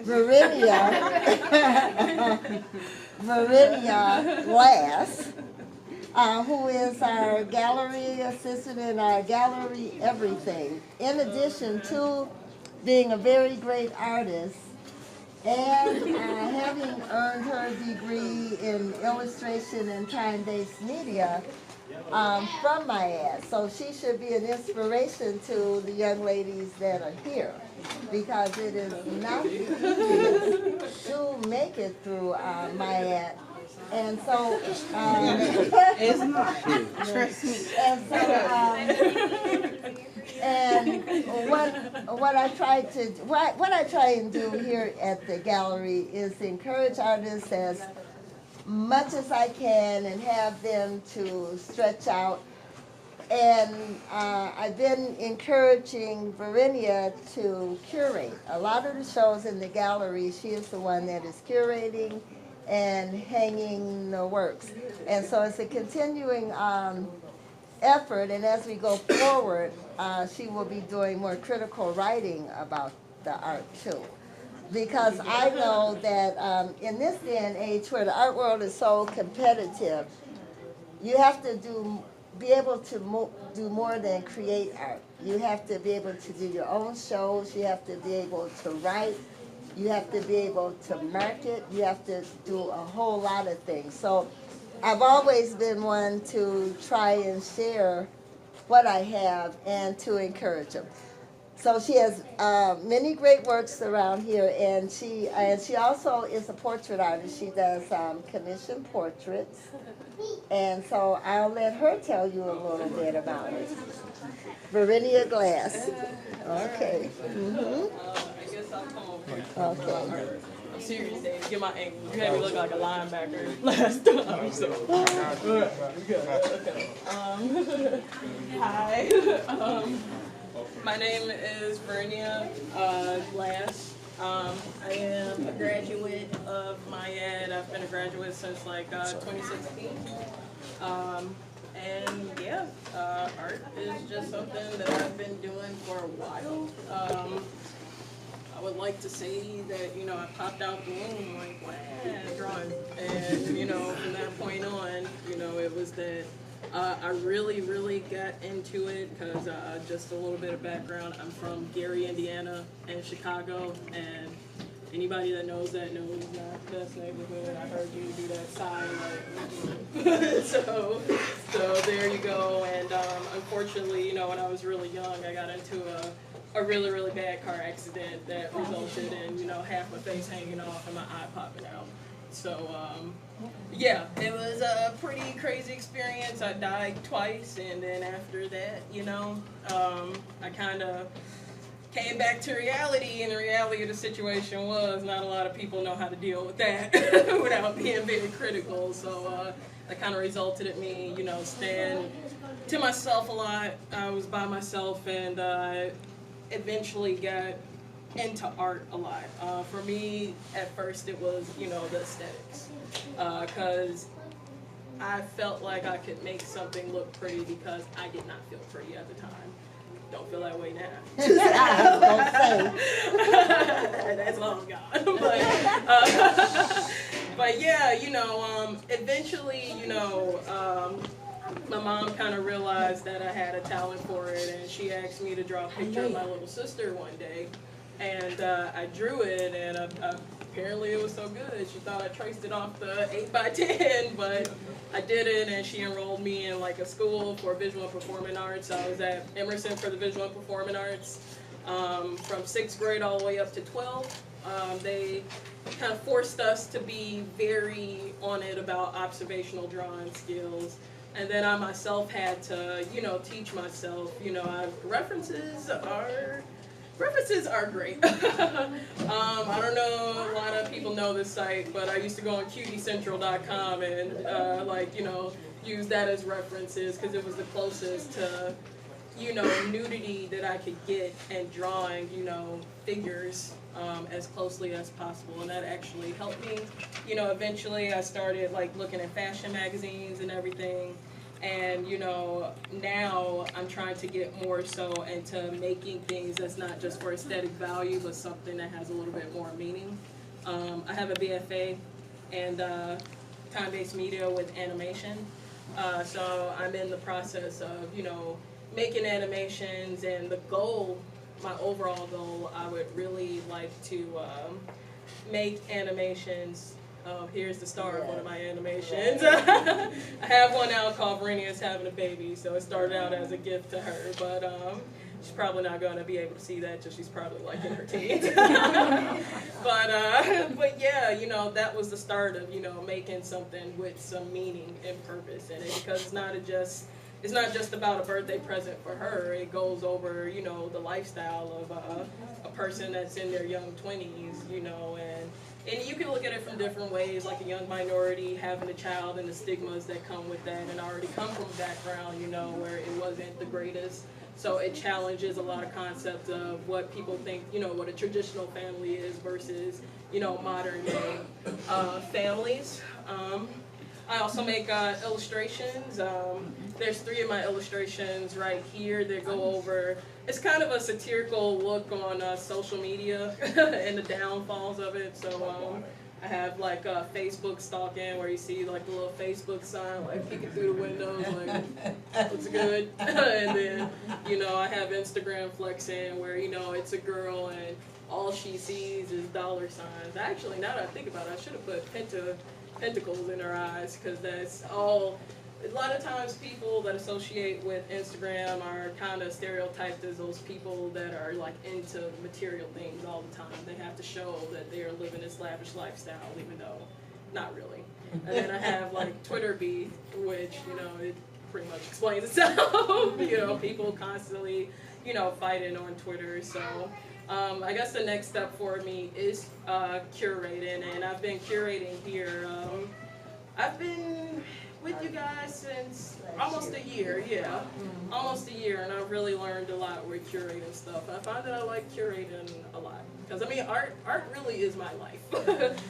Verinia, Verinia Glass, who is our gallery assistant and our gallery everything. In addition to being a very great artist and having earned her degree in illustration and time-based media from my ad. So she should be an inspiration to the young ladies that are here because it is not the easiest to make it through my ad. And so, It's not. Trust me. and so, and what I try and do here at the gallery is encourage artists as much as I can and have them to stretch out. And I've been encouraging Verinia to curate. A lot of the shows in the gallery, she is the one that is curating and hanging the works. And so it's a continuing effort, and as we go forward, she will be doing more critical writing about the art too. Because I know that in this day and age where the art world is so competitive, you have to be able to do more than create art. You have to be able to do your own shows, you have to be able to write, you have to be able to market, you have to do a whole lot of things. So I've always been one to try and share what I have and to encourage them. So she has many great works around here, and she also is a portrait artist. She does commissioned portraits, and so I'll let her tell you a little bit about it. Verinia Glass. Okay. I guess I'll come over here. Okay. I'm serious, Dave. Get my angle. You had me look like a linebacker last time, so. We good. Okay. Hi. My name is Verinia Glass. I am a graduate of my ed. I've been a graduate since like 2016. And yeah, art is just something that I've been doing for a while. I would like to say that, you know, I popped out the womb like, wow, drawing. And, from that point on, it was that I really got into it because just a little bit of background. I'm from Gary, Indiana, and Chicago, and anybody that knows that knows not the best neighborhood. I heard you do that sign, like, so there you go. And unfortunately, when I was really young, I got into a really bad car accident that resulted in, half my face hanging off and my eye popping out. So, yeah, it was a pretty crazy experience. I died twice, and then after that, I kind of came back to reality, and the reality of the situation was not a lot of people know how to deal with that without being very critical. So that kind of resulted in me, staying to myself a lot. I was by myself, and I eventually got into art a lot. For me, at first, it was, the aesthetics, because I felt like I could make something look pretty because I did not feel pretty at the time. Don't feel that way now. That's long gone. But yeah, eventually, my mom kind of realized that I had a talent for it, and she asked me to draw a picture of my little sister one day. And I drew it, and apparently it was so good. She thought I traced it off the 8x10, but I didn't, and she enrolled me in like a school for visual and performing arts. I was at Emerson for the visual and performing arts from 6th grade all the way up to 12. They kind of forced us to be very on it about observational drawing skills. And then I myself had to, teach myself, References are great. I don't know, a lot of people know this site, but I used to go on QTCentral.com and use that as references because it was the closest to, nudity that I could get and drawing, figures as closely as possible, and that actually helped me. Eventually I started looking at fashion magazines and everything. And, you know, now I'm trying to get more so into making things that's not just for aesthetic value, but something that has a little bit more meaning. I have a BFA and time-based media with animation. So I'm in the process of, you know, making animations, and the goal, my overall goal, I would really like to make animations. Oh, here's the star of one of my animations. I have one out called Verinia is having a baby, so it started out as a gift to her, but she's probably not going to be able to see that till she's probably like in her teens. But yeah, you know, that was the start of, you know, making something with some meaning and purpose in it, because it's not just about a birthday present for her. It goes over, you know, the lifestyle of a person that's in their young 20s, you know, and you can look at it from different ways, like a young minority having a child and the stigmas that come with that, and I already come from a background, you know, where it wasn't the greatest. So it challenges a lot of concepts of what people think, you know, what a traditional family is versus, you know, modern day families. I also make illustrations. There's 3 of my illustrations right here that go over, it's kind of a satirical look on social media and the downfalls of it. So I have like Facebook stalking, where you see like the little Facebook sign like peeking through the windows like looks good. And then, you know, I have Instagram flexing, where, you know, it's a girl and all she sees is dollar signs. Actually, now that I think about it, I should have put pentacles in her eyes, because that's all. A lot of times people that associate with Instagram are kind of stereotyped as those people that are like into material things all the time. They have to show that they're living this lavish lifestyle, even though not really. And then I have like Twitter beef, which, you know, it pretty much explains itself. You know, people constantly, you know, fighting on Twitter. So I guess the next step for me is curating, and I've been curating here. I've been with you guys since almost a year, yeah. Almost a year, and I've really learned a lot with curating stuff. I find that I like curating a lot, because I mean, art really is my life.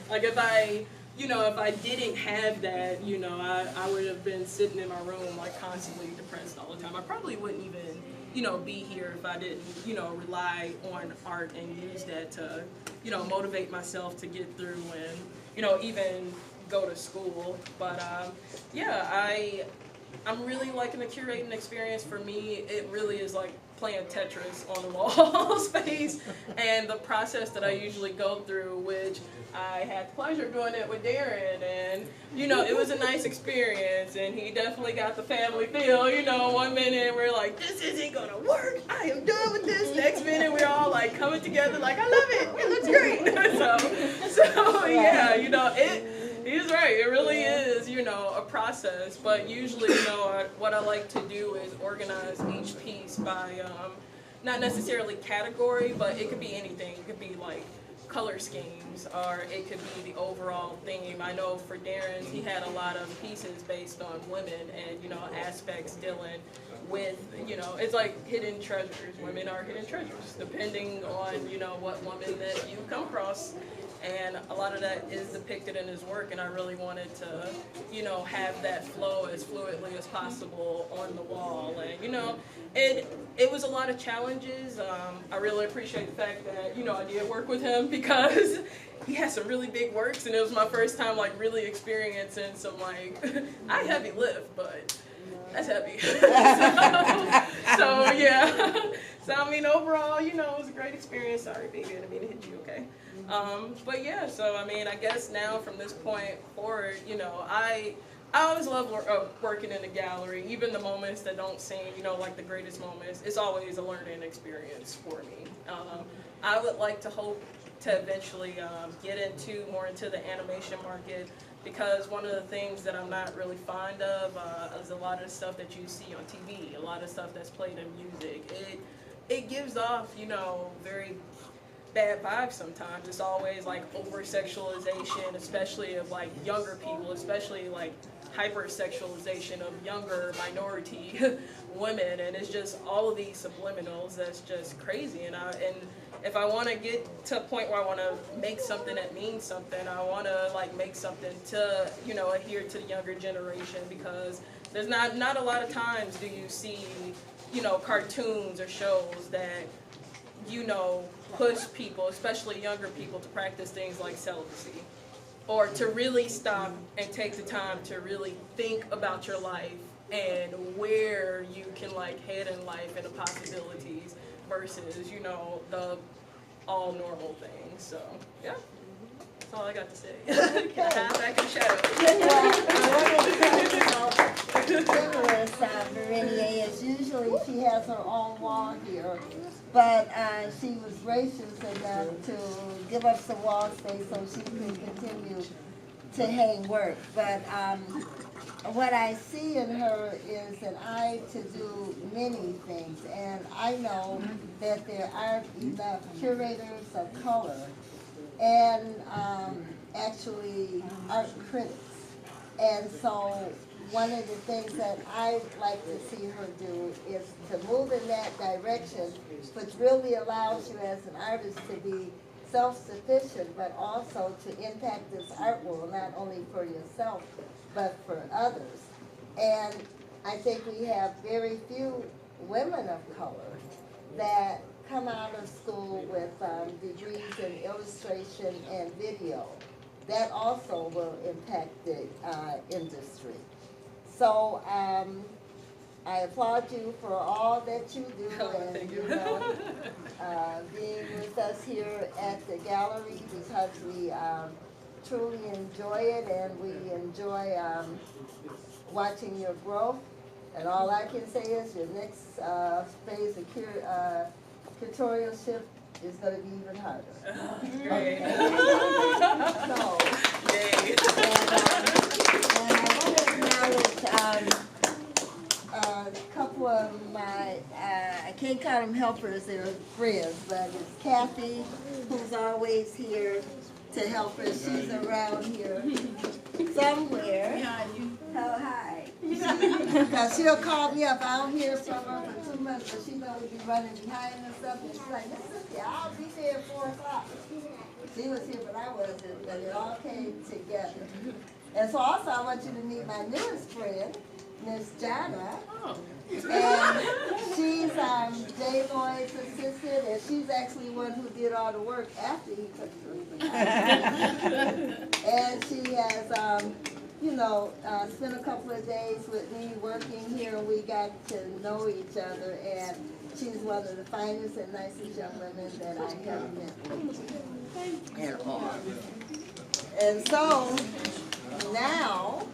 Like if I didn't have that, you know, I would have been sitting in my room like constantly depressed all the time. I probably wouldn't even, you know, be here if I didn't, you know, rely on art and use that to, you know, motivate myself to get through and, you know, even go to school. But yeah, I'm really liking the curating experience. For me, it really is like playing Tetris on the wall space, and the process that I usually go through, which I had the pleasure of doing it with Darren, and you know, it was a nice experience, and he definitely got the family feel. You know, one minute we're like, this isn't gonna work, I am done with this. Next minute we're all like coming together like, I love it, it looks great. so yeah, you know, he's right, it really is, you know, a process. But usually, you know, what I like to do is organize each piece by not necessarily category, but it could be anything. It could be like color schemes, or it could be the overall theme. I know for Darren's, he had a lot of pieces based on women and, you know, aspects dealing with, you know, it's like hidden treasures. Women are hidden treasures, depending on, you know, what woman that you come across. And a lot of that is depicted in his work, and I really wanted to, you know, have that flow as fluidly as possible on the wall. And, you know, it was a lot of challenges. I really appreciate the fact that, you know, I did work with him, because he had some really big works, and it was my first time, like, really experiencing some, like, I heavy lift, but that's heavy. so yeah. So, I mean, overall, you know, it was a great experience. Sorry, baby, I didn't mean to hit you, okay? But yeah, so, I mean, I guess now from this point forward, you know, I always love working in the gallery, even the moments that don't seem, you know, like the greatest moments. It's always a learning experience for me. I would like to hope to eventually get more into the animation market, because one of the things that I'm not really fond of is a lot of the stuff that you see on TV, a lot of stuff that's played in music. It gives off, you know, very bad vibes sometimes. It's always like over-sexualization, especially of like younger people, especially like hyper-sexualization of younger minority women, and it's just all of these subliminals that's just crazy. And if I want to get to a point where I want to make something that means something, I want to like make something to, you know, adhere to the younger generation, because there's not a lot of times do you see, you know, cartoons or shows that, you know, push people, especially younger people, to practice things like celibacy, or to really stop and take the time to really think about your life and where you can like head in life and the possibilities versus, you know, the all normal things. So yeah, that's all I got to say. Can I have back in the shadow? Verinia is usually she has her own wall here, but she was gracious enough to give up some wall space so she can continue to hang work. But what I see in her is an eye to do many things, and I know that there aren't enough curators of color and actually art critics. And so one of the things that I'd like to see her do is to move in that direction, which really allows you as an artist to be self-sufficient, but also to impact this art world, not only for yourself, but for others. And I think we have very few women of color that come out of school with degrees in illustration and video. That also will impact the industry. So I applaud you for all that you do, and you know, being with us here at the gallery, because we truly enjoy it, and we enjoy watching your growth. And all I can say is your next phase of curatorship is going to be even harder. Great. So, Yay. and I want to acknowledge a couple of my, I can't call them helpers, they're friends, but it's Kathy, who's always here to help us. She's around here somewhere. Oh, hi. Because she'll call me up. I don't hear from her for 2 months, but she knows we be running behind and stuff. And she's like, listen, I'll be there at 4 o'clock. She was here, but I wasn't. But it all came together. And so also I want you to meet my newest friend, Miss Jana. And she's Jay Lloyd's assistant, and she's actually one who did all the work after he took the And she has, you know, spent a couple of days with me working here, and we got to know each other, and she's one of the finest and nicest young women that I have met at all. And so, now,